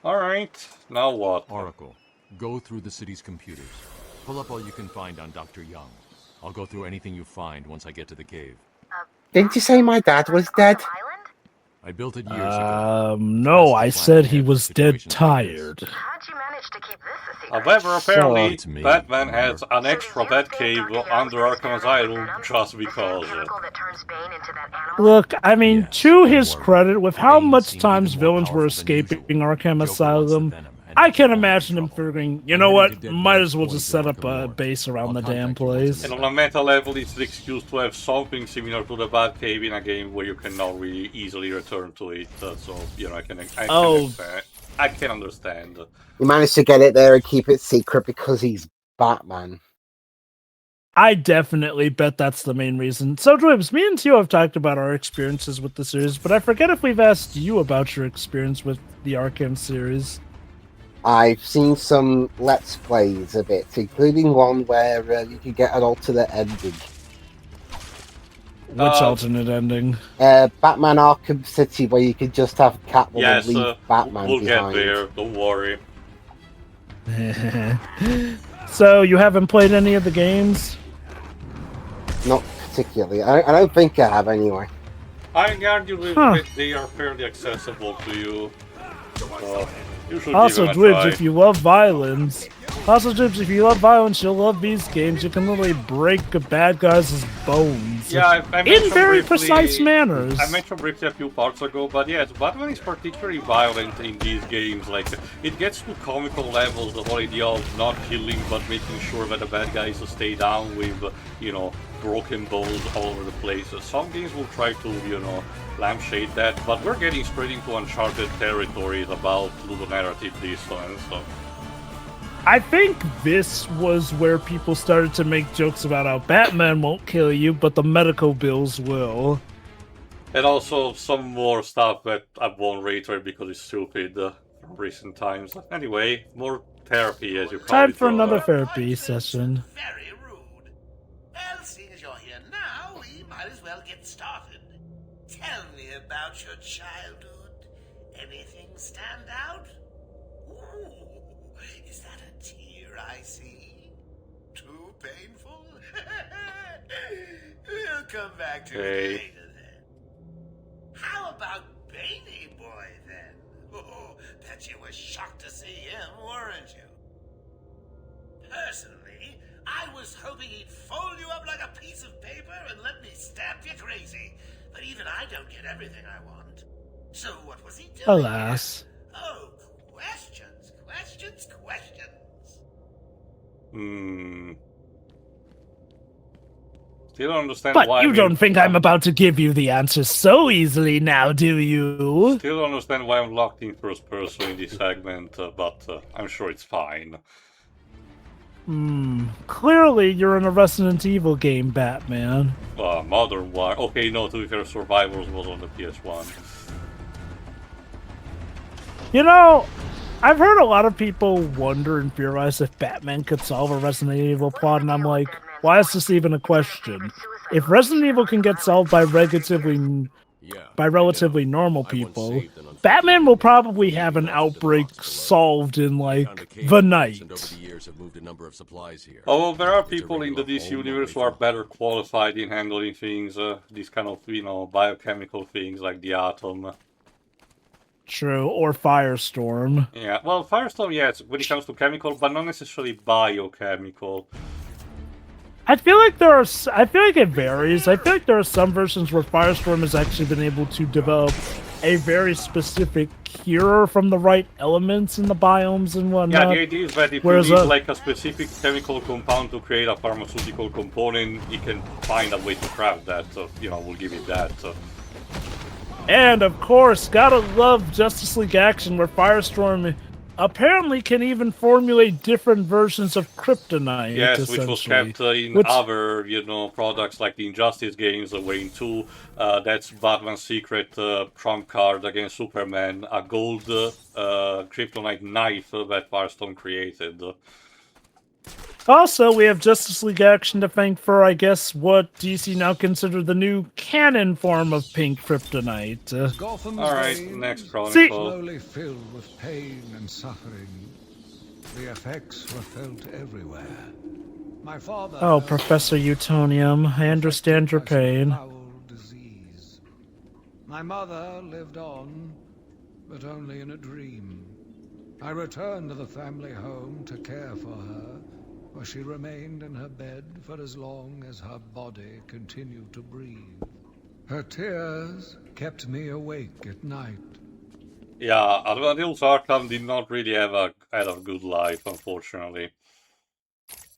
Alright, now what? Oracle, go through the city's computers. Pull up all you can find on Dr. Young. I'll go through anything you find once I get to the cave. Didn't you say my dad was dead? I built it years ago. No, I said he was dead tired. How'd you manage to keep this a secret? However, apparently, It's me, Batman remember? has an extra Batcave under Arkham Asylum just because. Look, I mean, Yes, to his don't worry. credit, with how Bane much seemed times even more villains were powerful than escaping usual. Arkham Joker wants Asylum, the venom, and I he's can in imagine him trouble. figuring, you I'm know heading what, to Dead might Man's as well Point just to set up Arkham a Ward. base around I'll the damn contact you once I'm place. And inside. on a meta level, it's the excuse to have something similar to the Batcave in a game where you cannot really easily return to it. So, you know, I can understand. He managed to get it there and keep it secret because he's Batman. I definitely bet that's the main reason. So, Dwibs, me and Tio have talked about our experiences with the series, but I forget if we've asked you about your experience with the Arkham series. I've seen some Let's Plays of it, including one where you could get an alternate ending. Which alternate ending? Batman Arkham City, where you could just have Catwoman Yes, leave Batman we'll behind. get there, don't worry. So, you haven't played any of the games? Not particularly. I don't think I have anyway. I argue that they are fairly accessible to you. So you should Also, give them a Dwibs, try. if you love violence, you'll love these games. You can literally break a bad guys' bones. Yeah, I in mentioned very briefly- precise manners. I mentioned briefly a few parts ago, but yes, Batman is particularly violent in these games. Like, it gets to comical levels, the whole idea of not killing, but making sure that the bad guys stay down with, you know, broken bones all over the place. Some games will try to, you know, lampshade that, but we're getting straight into uncharted territories about ludonarrative this time, so. I think this was where people started to make jokes about how Batman won't kill you, but the medical bills will. And also some more stuff that I won't reiterate because it's stupid from recent times. Anyway, more therapy as you call Time it. for another Rhoda. therapy session. Very rude. Well, seeing as you're here now, we might as well get started. Tell me about your childhood. Anything stand out? Ooh, is that a tear I see? Too painful? We'll come back to it later then. How about Bane boy then? Oh, bet you were shocked to see him, weren't you? Personally, I was hoping he'd fold you up like a piece of paper and let me stamp you crazy. But even I don't get everything I want. So what was he doing? Alas. Oh, questions, questions, questions. Still don't understand But why. you don't think I'm about to give you the answers so easily now, do you? Still don't understand why I'm locked in first person in this segment, but I'm sure it's fine. Clearly, you're in a Resident Evil game, Batman. Modern War. Okay, no, to be fair, Survivors was on the PS1. You know, I've heard a lot of people wonder and theorize if Batman could solve a Resident Evil plot, and I'm like, why is this even a question? If Resident Evil can get solved by relatively normal people, Batman will probably have an outbreak solved in, like, the night. Oh, there are people in the DC universe who are better qualified in handling things, these kind of, you know, biochemical things like the Atom. True, or Firestorm. Yeah, well, Firestorm, yes, when it comes to chemical, but not necessarily biochemical. I feel like it varies. I feel like there are some versions where Firestorm has actually been able to develop a very specific cure from the right elements in the biomes and whatnot. Yeah, the idea is that if you need like a specific chemical compound to create a pharmaceutical component, you can find a way to craft that, so, you know, we'll give it that. And, of course, gotta love Justice League Action, where Firestorm apparently can even formulate different versions of kryptonite. Yes, which was kept in other, you know, products like the Injustice games, where in 2, that's Batman's secret trump card against Superman, a gold kryptonite knife that Firestorm created. Also, we have Justice League Action to thank for, I guess, what DC now consider the new canon form of pink kryptonite. Alright, next See- chronicle. Slowly filled with pain and suffering. The effects were felt everywhere. My father. Oh, Professor Utonium, I understand your pain. Foul disease. My mother lived on, but only in a dream. I returned to the family home to care for her, where she remained in her bed for as long as her body continued to breathe. Her tears kept me awake at night. Yeah, Advanils Arkham did not really have a good life, unfortunately.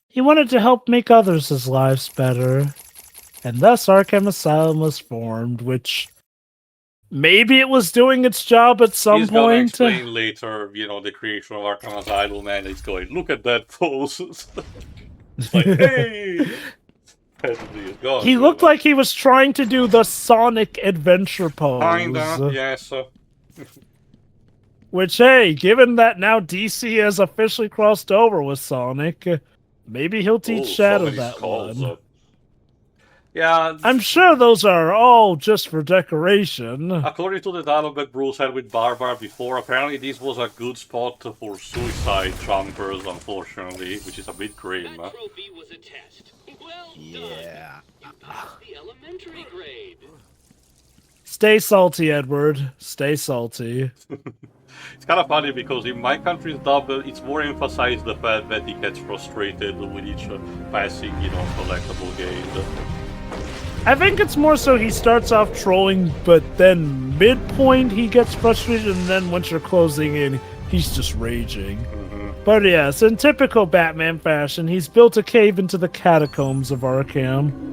He wanted to help make others' lives better, and thus Arkham Asylum was formed, which maybe it was doing its job at some He's gonna point. explain later, the creation of Arkham Asylum, and he's going, look at that pose. It's like, hey! He looked like he was trying to do the Sonic adventure pose. Kinda, yes. Which, hey, given that now DC has officially crossed over with Sonic, maybe he'll teach Shadow that one. Yeah. I'm sure those are all just for decoration. According to the dialogue that Bruce had with Barbara before, apparently this was a good spot for suicide jumpers, unfortunately, which is a bit grim. That trophy was a test. Well done. You passed the elementary grade. Stay salty, Edward. Stay salty. It's kind of funny because in my country's dub, it's more emphasized the fact that he gets frustrated with each passing, collectible game. I think it's more so he starts off trolling, but then midpoint he gets frustrated, and then once you're closing in, he's just raging. But yes, in typical Batman fashion, he's built a cave into the catacombs of Arkham.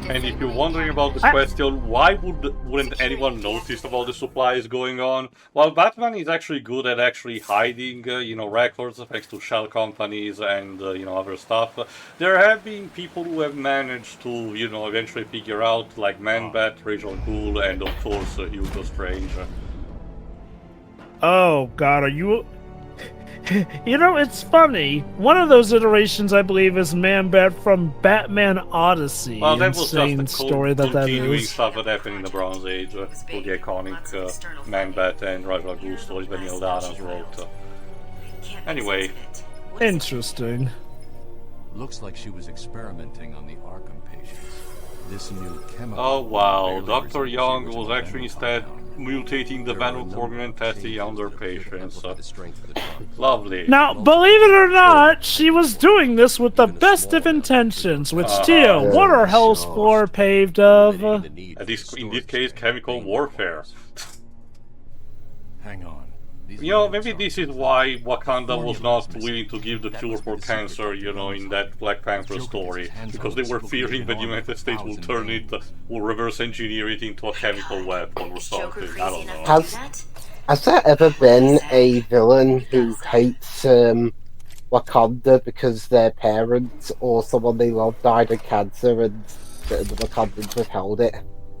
And if you're wondering about the question, why wouldn't anyone notice about the supplies going on? Well, Batman is actually good at actually hiding, records thanks to shell companies and, other stuff. There have been people who have managed to, eventually figure out, like Man-Bat, Rachel Ghoul, and of course, Hugo Strange. Oh, God, are you... it's funny. One of those iterations, I believe, is Man-Bat from Batman Odyssey. Well, that was Insane just a story that continuing is. stuff that happened in the Bronze Age, for the iconic Man-Bat and Ra's al Ghul stories that Neil Adams wrote. Anyway. Interesting. Looks like she was experimenting on the Arkham patients. This new chemical... Oh wow, Dr. Young was actually instead mutating the Venom formula and testing on their patients. Lovely. Now, believe it or not, she was doing this with the best of intentions, which still, what are Hell's floor paved of? In this case, chemical warfare. Hang on. Maybe this is why Wakanda was not willing to give the cure for cancer, in that Black Panther story. Because they were fearing that the United States will reverse engineer it into a chemical weapon or something. I don't know. Has there ever been a villain who hates Wakanda because their parents or someone they love died of cancer and the Wakandans withheld it?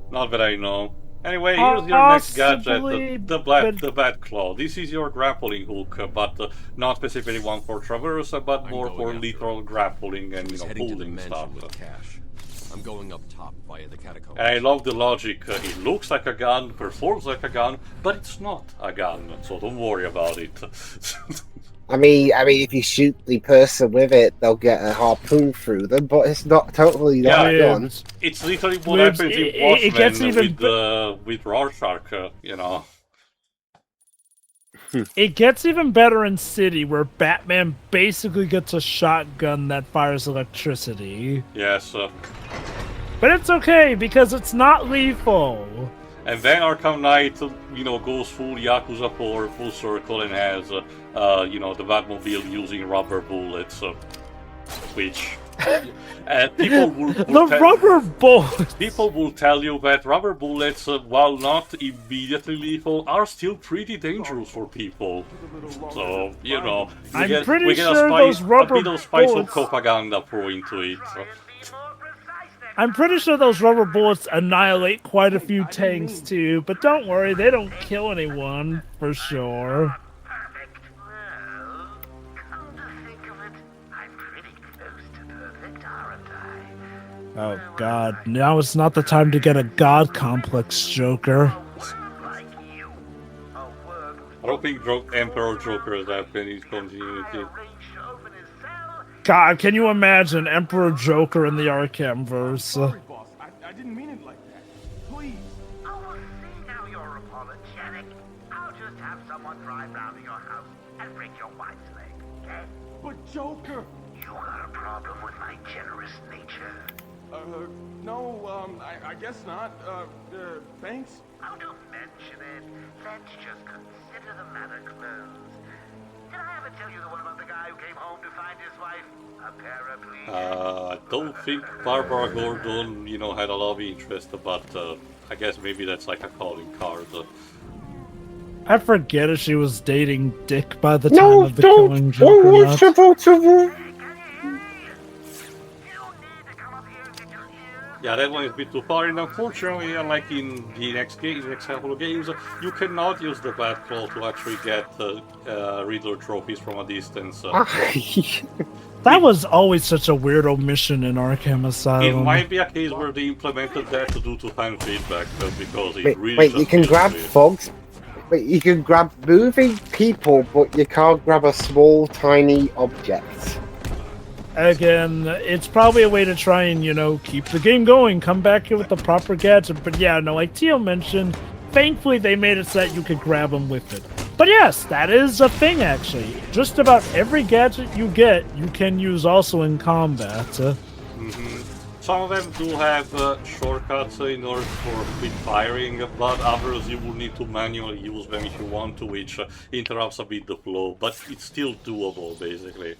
Not that I know. Anyway, here's your next gadget, the Bat Claw. This is your grappling hook, but not specifically one for traverse, but more for literal grappling and pulling stuff. I'm going up top via the catacombs. And I love the logic. It looks like a gun, performs like a gun, but it's not a gun, so don't worry about it. I mean, if you shoot the person with it, they'll get a harpoon through them, but it's not totally not a gun. It's literally what happens in Watchmen with Rorschach, It gets even better in City, where Batman basically gets a shotgun that fires electricity. Yes. But it's okay, because it's not lethal. And then Arkham Knight, goes full Yakuza 4, full circle, and has, the Batmobile using rubber bullets, which people will tell you that rubber bullets, while not immediately lethal, are still pretty dangerous for people. So, we get a bit of spice of propaganda thrown into it. I'm pretty sure those rubber bullets annihilate quite a few tanks too, but don't worry, they don't kill anyone, for sure. Perfect. Well, come to think of it, I'm pretty close to perfect, aren't I? Oh god, now it's not the time to get a god complex, Joker. Like you. A word I don't think Emperor Joker has that in his continuity. reach open his cell. God, can you imagine Emperor Joker in the Arkhamverse? Sorry, boss. I didn't mean it like that. Please. Oh, well, see now you're apologetic. I'll just have someone drive round to your house and break your wife's leg, okay? But Joker. You got a problem with my generous nature? No, I guess not. Thanks. Oh, don't mention it. Let's just consider the matter closed. Did I ever tell you the one about the guy who came home to find his wife a paraplegic? I don't think Barbara Gordon, had a love interest, but I guess maybe that's like a calling card. I forget if she was dating Dick by the time No, of the Killing Joker. don't. not. Can you hear me? You need to come up here, did you hear? Yeah, that one is a bit too far, and unfortunately, unlike in the next couple of games, you cannot use the Batclaw to actually get Riddler trophies from a distance. That was always such a weird omission in Arkham It Asylum. might be a case where they implemented that due to fan feedback, because it Wait, really wait, just you can feels grab weird. thugs. Wait, you can grab moving people, but you can't grab a small, tiny object. Again, it's probably a way to try and, keep the game going, come back here with the proper gadget. But yeah, no, like Tio mentioned, thankfully they made it so that you could grab them with it. But yes, that is a thing, actually. Just about every gadget you get, you can use also in combat. Some of them do have shortcuts in order for quick firing, but others you will need to manually use them if you want to, which interrupts a bit the flow, but it's still doable, basically.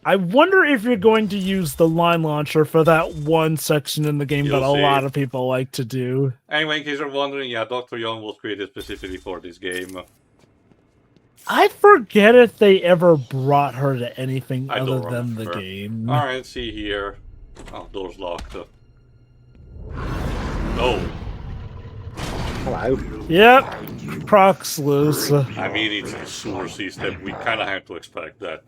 I wonder if you're going to use the line launcher for that one section in the game that You'll a see. lot of people like to do. Anyway, in case you're wondering, yeah, Dr. Young was created specifically for this game. I forget if they ever brought her to anything I other don't than the remember. game. Alright, let's see here. Oh, door's locked. No. Hello. Yep, Proc's loose. I mean, it's the sewer system. We kind of have to expect that.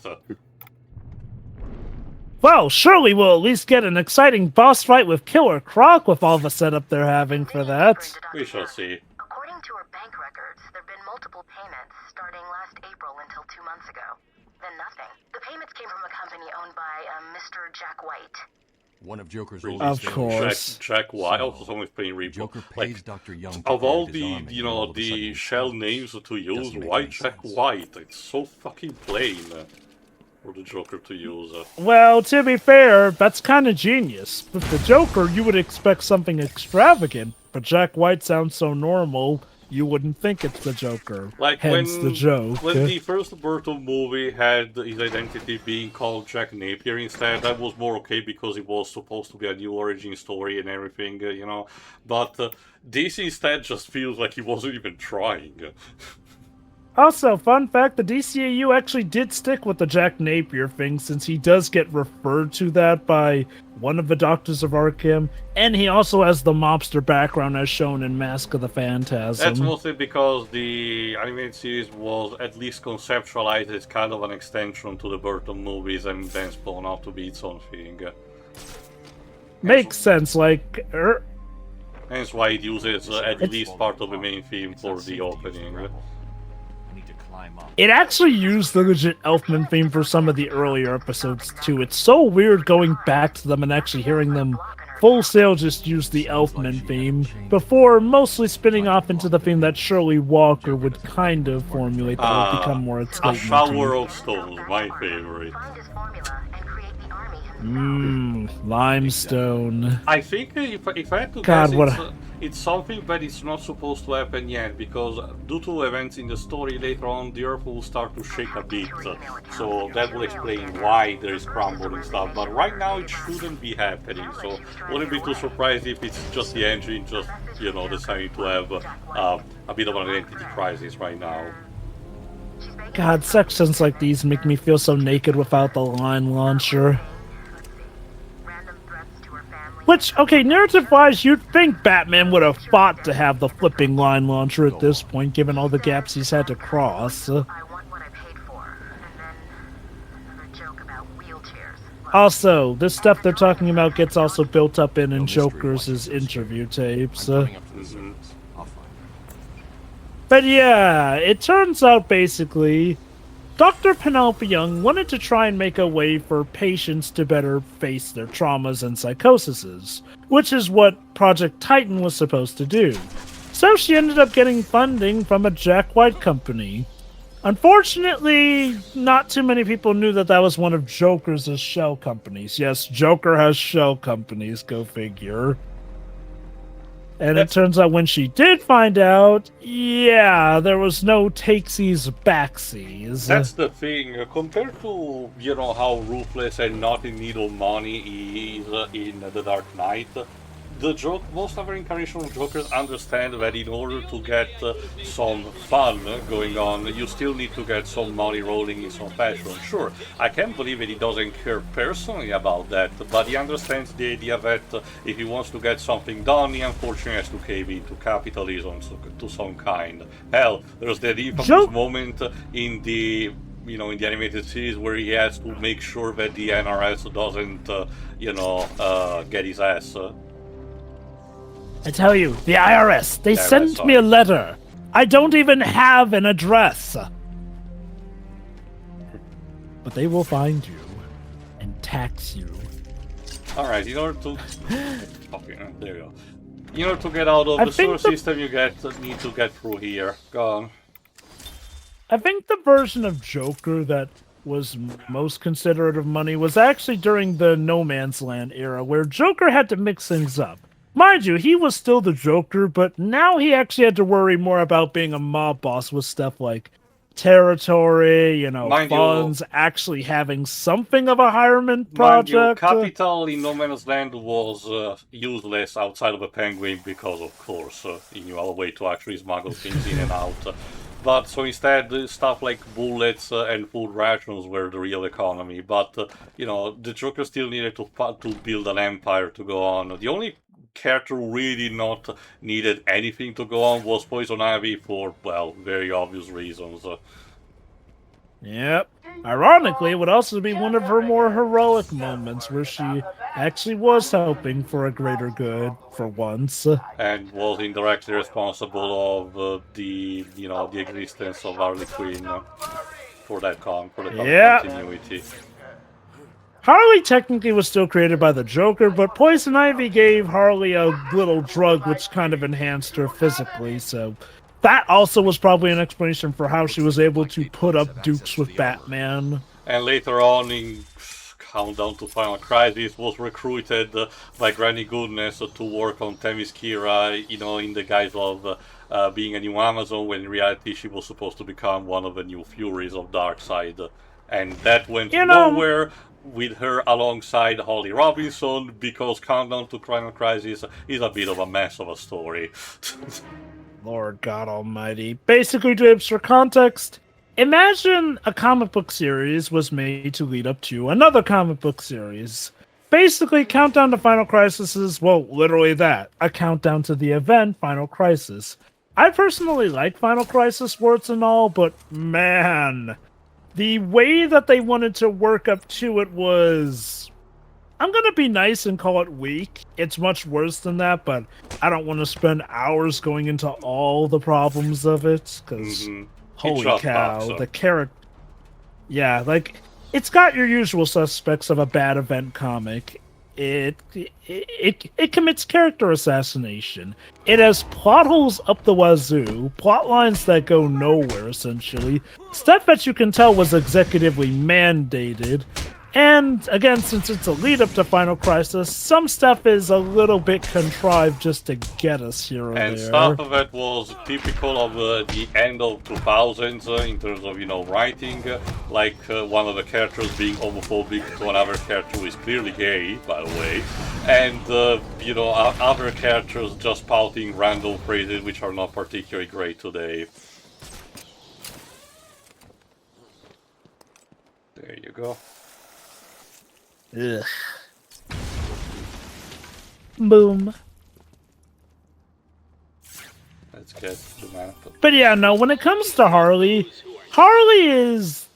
Well, surely we'll at least get an exciting boss fight with Killer Croc with all the setup they're having for that. We shall see. According to her bank records, there have been multiple payments starting last April until 2 months ago. Then nothing. The payments came from a company owned by Mr. Jack White. One of Joker's Really? oldest Of enemies. course. Jack White, also someone's playing Reaper. Joker Like, pays Dr. Young to of all create his the, army, and all of a sudden the he shell kills. names to use, Doesn't make why any Jack sense. White? It's so fucking plain for the Joker to use. Well, to be fair, that's kind of genius. With the Joker, you would expect something extravagant, but Jack White sounds so normal, you wouldn't think it's the Joker. Like Hence when the joke. when the first Burton movie had his identity being called Jack Napier instead, that was more okay because it was supposed to be a new origin story and everything, But this instead just feels like he wasn't even trying. Also, fun fact, the DCAU actually did stick with the Jack Napier thing, since he does get referred to that by one of the Doctors of Arkham, and he also has the mobster background as shown in Mask of the Phantasm. That's mostly because the animated series was at least conceptualized as kind of an extension to the Burton movies and then spun out to be its own thing. Makes sense, like... Hence why it uses at least part of the main theme for the opening. I need to climb up. It actually used the legit Elfman theme for some of the earlier episodes, too. It's so weird going back to them and actually hearing them full sail just use the Elfman theme, before mostly spinning off into the theme that Shirley Walker would kind of formulate that would become more its A statement Shower theme. of Stones, my favorite. Find his formula and create the army himself. Limestone. I think if I had to God, guess, what it's something that it's not supposed to happen yet, because due to events in the story later on, the Earth will start to shake a bit, so that will explain why there is crumbling stuff, but right now it shouldn't be happening, so wouldn't be too surprised if it's just the engine just, deciding to have a bit of an identity crisis right now. God, sections like these make me feel so naked without the line launcher. Random threats Which, okay, narrative-wise, you'd think Batman would have fought to have the flipping line launcher at this point, given all the gaps he's had to cross. I want what I paid for, and then another joke about wheelchairs. Also, this stuff they're talking about gets also built up in Joker's interview tapes. But yeah, it turns out basically, Dr. Penelope Young wanted to try and make a way for patients to better face their traumas and psychoses, which is what Project Titan was supposed to do. So she ended up getting funding from a Jack White company. Unfortunately, not too many people knew that that was one of Joker's shell companies. Yes, Joker has shell companies, go figure. And it turns out when she did find out, yeah, there was no takesies backsies. That's the thing. Compared to, you know, how ruthless and not in need of money is in The Dark Knight, most other incarnations of Jokers understand that in order to get some fun going on, you still need to get some money rolling in some fashion. Sure, I can't believe that he doesn't care personally about that, but he understands the idea that if he wants to get something done, he unfortunately has to cave into capitalism to some kind. Hell, there's that infamous moment in the animated series where he has to make sure that the NRS doesn't, get his ass. I tell you, the IRS, they sent me a letter. I don't even have an address. But they will find you and tax you. Alright, in order to... okay, there you go. In order to get out of the sewer system, you need to get through here. Go on. I think the version of Joker that was most considerate of money was actually during the No Man's Land era, where Joker had to mix things up. Mind you, he was still the Joker, but now he actually had to worry more about being a mob boss with stuff like territory, funds, actually having something of a hireman project. Mind you, capital in No Man's Land was useless outside of a penguin because, of course, he knew a way to actually smuggle things in and out. But so instead, stuff like bullets and food rations were the real economy. But, the Joker still needed to build an empire to go on. The only character who really not needed anything to go on was Poison Ivy for, well, very obvious reasons. Yep. Ironically, it would also be one of her more heroic moments where she actually was helping for a greater good for once. And was indirectly responsible of the existence of Harley Quinn for the continuity. Harley technically was still created by the Joker, but Poison Ivy gave Harley a little drug which kind of enhanced her physically, so that also was probably an explanation for how she was able to put up dukes with Batman. And later on in Countdown to Final Crisis was recruited by Granny Goodness to work on Themyscira, in the guise of being a new Amazon, when in reality she was supposed to become one of the new Furies of Darkseid. And that went nowhere with her alongside Holly Robinson, because Countdown to Final Crisis is a bit of a mess of a story. Lord God Almighty. Basically, Drapes, for context, imagine a comic book series was made to lead up to another comic book series. Basically, Countdown to Final Crisis is, well, literally that. A countdown to the event, Final Crisis. I personally like Final Crisis warts and all, but man, the way that they wanted to work up to it was... I'm going to be nice and call it weak. It's much worse than that, but I don't want to spend hours going into all the problems of it, because holy cow, the character... Yeah, like, it's got your usual suspects of a bad event comic. It commits character assassination. It has plot holes up the wazoo, plot lines that go nowhere, essentially. Stuff that you can tell was executively mandated. And, again, since it's a lead-up to Final Crisis, some stuff is a little bit contrived just to get us here or there. And stuff of it was typical of the end of 2000s in terms of, writing. Like one of the characters being homophobic to another character who is clearly gay, by the way. And, other characters just spouting random phrases which are not particularly great today. There you go. Ugh. Boom. Let's get the map. But yeah, no, when it comes to Harley, Harley is...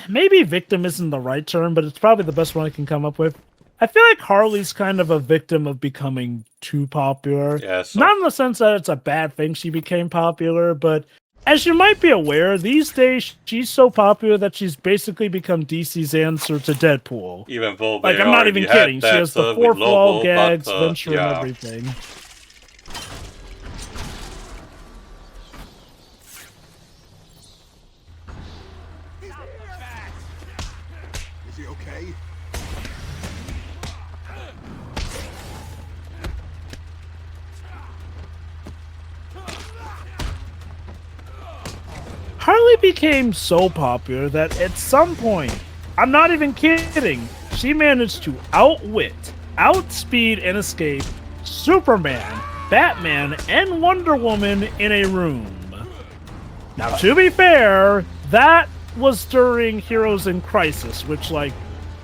Maybe victim isn't the right term, but it's probably the best one I can come up with. I feel like Harley's kind of a victim of becoming too popular. Yeah, so Not in the sense that it's a bad thing she became popular, but as you might be aware, these days she's so popular that she's basically become DC's answer to Deadpool. even though Like, they I'm not even already had kidding. She that, has the with fourth wall Lobo, gags, but, Venture, and yeah. everything. Is he okay? Harley became so popular that at some point, I'm not even kidding, she managed to outwit, outspeed, and escape Superman, Batman, and Wonder Woman in a room. Now, to be fair, that was during Heroes in Crisis, which, like,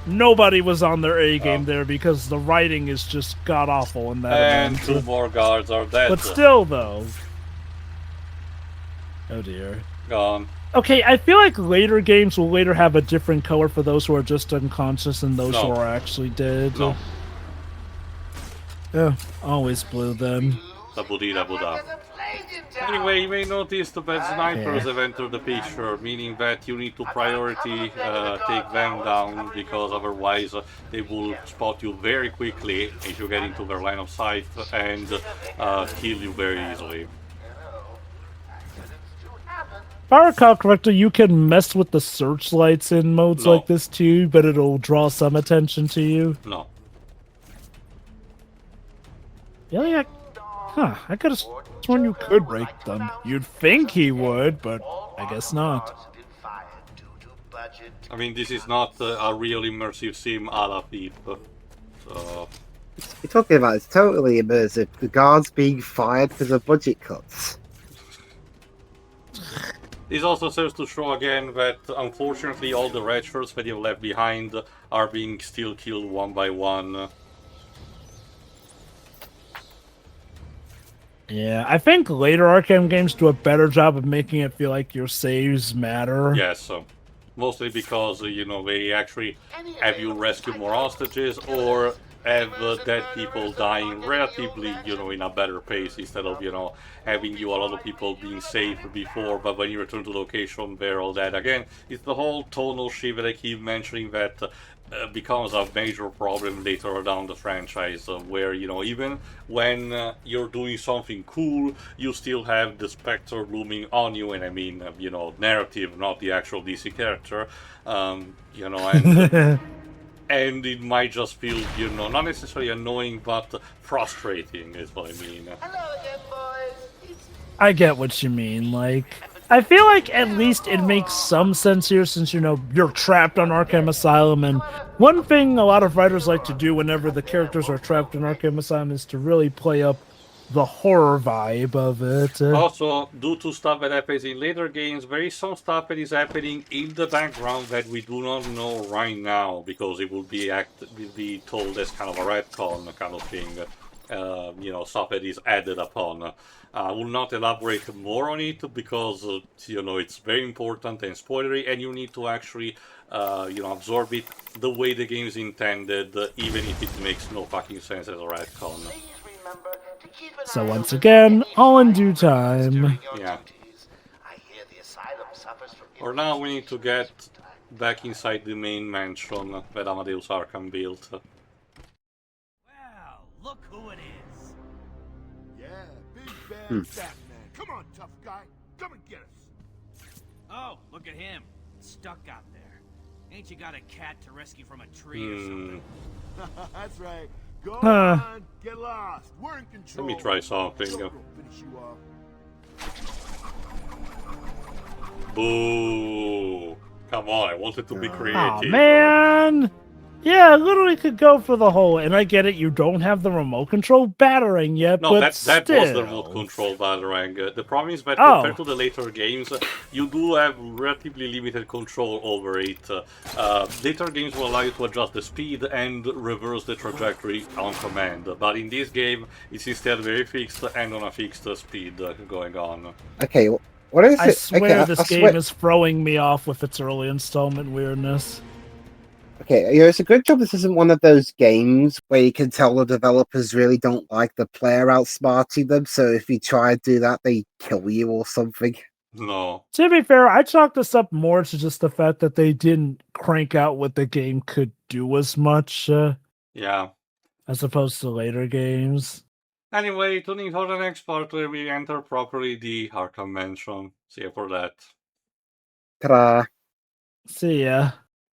nobody was on their A game there because the writing is just god-awful in that And event. 2 more guards are dead. But still, though... Oh dear. Gone. Okay, I feel like later games will later have a different color for those who are just unconscious and those who No. are actually dead. No. Yeah, always blue then. Double-dee-double-da. Anyway, you may notice the bad snipers have entered the picture, meaning that you need to priority take them down, because otherwise they will spot you very quickly if you get into their line of sight and kill you very easily. If I recall correctly, you can mess with the searchlights in modes No. like this too, but it'll draw some attention to you. No. Really? I could have sworn you could break them. You'd think he would, but I guess not. I mean, this is not a real immersive sim a la Thief. So... You're talking about it's totally immersive. The guards being fired because of budget cuts. This also serves to show again that unfortunately all the red shirts that you left behind are being still killed one by one. Yeah, I think later Arkham games do a better job of making it feel like your saves matter. Yes, mostly because, you know, they actually have you rescue more hostages or have dead people dying relatively, you know, in a better pace instead of, you know, having you a lot of people being saved before, but when you return to location, they're all dead again. It's the whole tonal shift that I keep mentioning that becomes a major problem later down the franchise, where, you know, even when you're doing something cool, you still have the specter looming on you, and I mean, you know, narrative, not the actual DC character, you know, and... And it might just feel, you know, not necessarily annoying, but frustrating is what I mean. I get what you mean, like... I feel like at least it makes some sense here since, you know, you're trapped on Arkham Asylum, and one thing a lot of writers like to do whenever the characters are trapped in Arkham Asylum is to really play up the horror vibe of it. Also, due to stuff that happens in later games, there is some stuff that is happening in the background that we do not know right now, because it will be told as kind of a retcon kind of thing. You know, stuff that is added upon. I will not elaborate more on it because, you know, it's very important and spoilery, and you need to actually, you know, absorb it the way the game is intended, even if it makes no fucking sense as a retcon. So once again, all in due time. Yeah. For now, we need to get back inside the main mansion that Amadeus Arkham built. Well, look who it is. Yeah, big bad Batman. Come on, tough guy. Come and get us. Oh, look at him. Stuck out there. Ain't you got a cat to rescue from a tree or something? That's right. Go on, get lost. We're in control. Let me try something. Joker will finish you off. Boo! Come on, I wanted to be creative. Aw, man! Yeah, I literally could go for the whole, and I get it, you don't have the remote control battering yet, No, but that was the still. remote control batarang. The problem is that Oh. compared to the later games, you do have relatively limited control over it. Later games will allow you to adjust the speed and reverse the trajectory on command, but in this game, it's instead very fixed and on a fixed speed going on. Okay, what is I it? swear Okay, this I game swear. is throwing me off with its early installment weirdness. Okay, it's a good job this isn't one of those games where you can tell the developers really don't like the player outsmarting them, so if you try to do that, they kill you or something. No. To be fair, I chalk this up more to just the fact that they didn't crank out what the game could do as much, Yeah. as opposed to later games. Anyway, tuning for the next part where we enter properly the Arkham Mansion. See you for that. Ta-da! See ya.